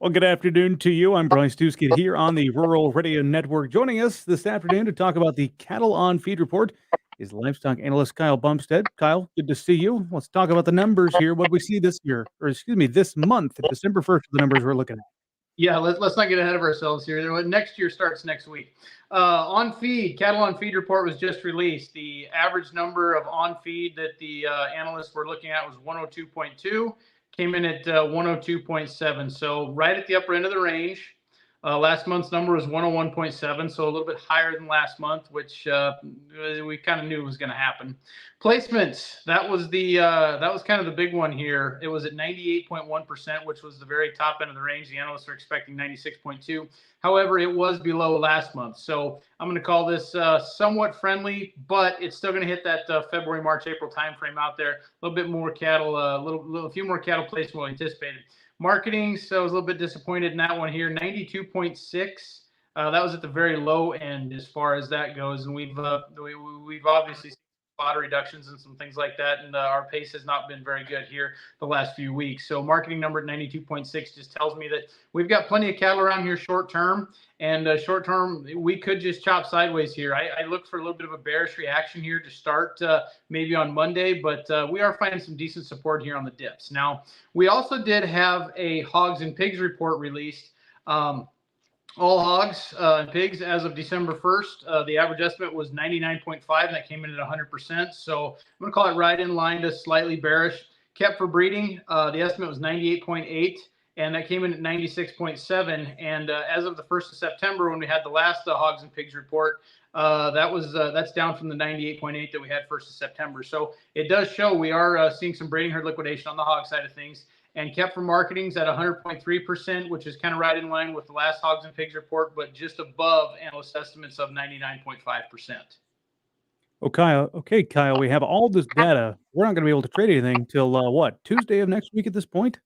Well, good afternoon to you. I'm Bryce Duskett here on the Rural Radio Network. Joining us this afternoon to talk about the Cattle on Feed report is livestock analyst Kyle Bumsted. Kyle, good to see you. Let's talk about the numbers here. What we see this year, or excuse me, this month, December 1st, the numbers we're looking at. Yeah, let's not get ahead of ourselves here. Next year starts next week. On feed, cattle on feed report was just released. The average number of on feed that the analysts were looking at was 102.2, came in at 102.7. So right at the upper end of the range. Last month's number was 101.7, so a little bit higher than last month, which we kind of knew was going to happen. Placements, that was kind of the big one here. It was at 98.1%, which was the very top end of the range. The analysts are expecting 96.2. However, it was below last month, so I'm going to call this somewhat friendly, but it's still going to hit that February, March, April timeframe out there. A little bit more cattle, a few more cattle placed than we anticipated. Marketing, so I was a little bit disappointed in that one here. 92.6. That was at the very low end as far as that goes, and we've obviously seen spot reductions and some things like that, and our pace has not been very good here the last few weeks. So marketing number at 92.6 just tells me that we've got plenty of cattle around here short term, and short term we could just chop sideways here. I look for a little bit of a bearish reaction here to start maybe on Monday, but we are finding some decent support here on the dips. Now, we also did have a hogs and pigs report released. All hogs and pigs as of December 1st, the average estimate was 99.5, and that came in at 100%. So I'm going to call it right in line to slightly bearish. Kept for breeding, the estimate was 98.8, and that came in at 96.7. And as of the 1st of September, when we had the last hogs and pigs report, that's down from the 98.8 that we had 1st of September. So it does show we are seeing some breeding herd liquidation on the hog side of things. And kept for marketings at 100.3%, which is kind of right in line with the last hogs and pigs report, but just above analyst estimates of 99.5%. Okay, Kyle, we have all this data. We're not going to be able to trade anything till what, Tuesday of next week at this point?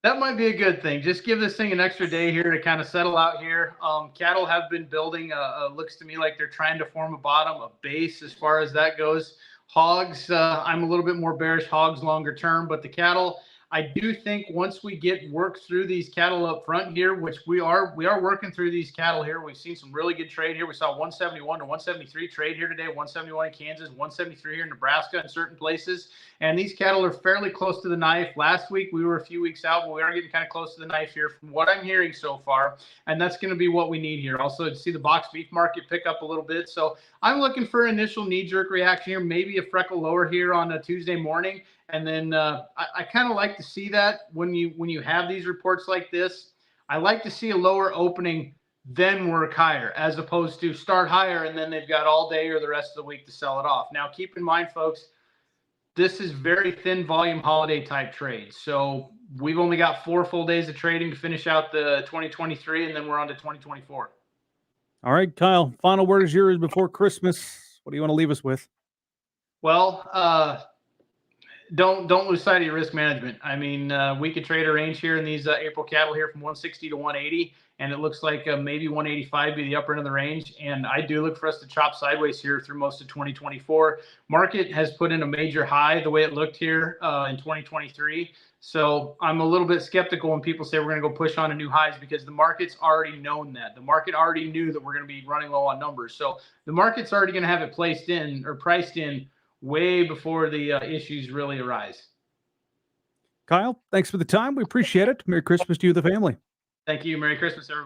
That might be a good thing. Just give this thing an extra day here to kind of settle out here. Cattle have been building. Looks to me like they're trying to form a bottom, a base as far as that goes. Hogs, I'm a little bit more bearish hogs longer term, but the cattle, I do think once we get worked through these cattle up front here, which we are working through these cattle here. We've seen some really good trade here. We saw 171 to 173 trade here today, 171 in Kansas, 173 here in Nebraska in certain places. And these cattle are fairly close to the knife. Last week, we were a few weeks out, but we are getting kind of close to the knife here from what I'm hearing so far. And that's going to be what we need here. Also, to see the box beef market pick up a little bit. So I'm looking for an initial knee-jerk reaction here, maybe a freckle lower here on a Tuesday morning. And then I kind of like to see that when you have these reports like this. I like to see a lower opening, then work higher, as opposed to start higher and then they've got all day or the rest of the week to sell it off. Now, keep in mind, folks, this is very thin volume holiday type trades. So we've only got 4 full days of trading to finish out the 2023, and then we're on to 2024. All right, Kyle, final word is yours before Christmas. What do you want to leave us with? Well, don't lose sight of your risk management. I mean, we could trade a range here in these April cattle here from 160 to 180, and it looks like maybe 185 be the upper end of the range. And I do look for us to chop sideways here through most of 2024. Market has put in a major high the way it looked here in 2023. So I'm a little bit skeptical when people say we're going to go push on to new highs, because the market's already known that. The market already knew that we're going to be running low on numbers. So the market's already going to have it placed in or priced in way before the issues really arise. Kyle, thanks for the time. We appreciate it. Merry Christmas to you and the family. Thank you. Merry Christmas, everyone.